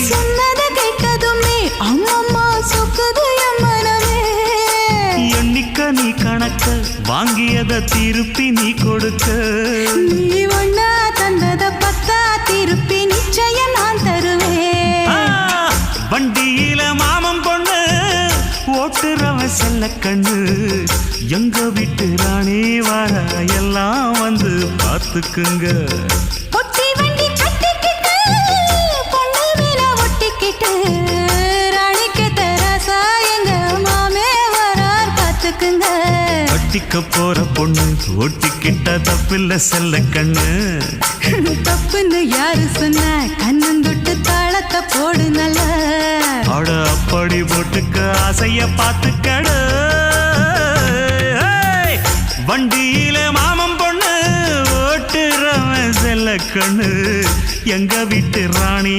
சொன்னத கேட்டதுமே அம்மம்மா சொக்குது என் மனமே. எண்ணிக்க நீ கணக்க வாங்கியத திருப்பி நீ கொடுக்க. நீ ஒன்னா தந்தத பத்தா திருப்பி நிச்சயம் நான் தருவேன். வண்டியில மாமன் பொண்ணு ஓட்டுறவன் செல்ல கண்ணு. எங்க வீட்டு ராணி வர எல்லாம் வந்து பார்த்துக்குங்க. ஒட்டி வண்டி கட்டிக்கிட்டு பொண்ணு மேல ஒட்டிக்கிட்டு ராணிக்கு தராசா எங்க மாமே வரார் பார்த்துக்குங்க. கட்டிக்க போற பொண்ணு ஒட்டிக்கிட்ட தப்பில்ல செல்ல கண்ணு. தப்புன்னு யாரு சொன்ன கண்ணந்தொட்டு தாளத்தை போடு நல்ல. அட அப்படி போட்டுக்க ஆசைய பார்த்துக்கடு. வண்டியில மாமன் பொண்ணு ஓட்டுறவன் செல்ல கண்ணு. எங்க வீட்டு ராணி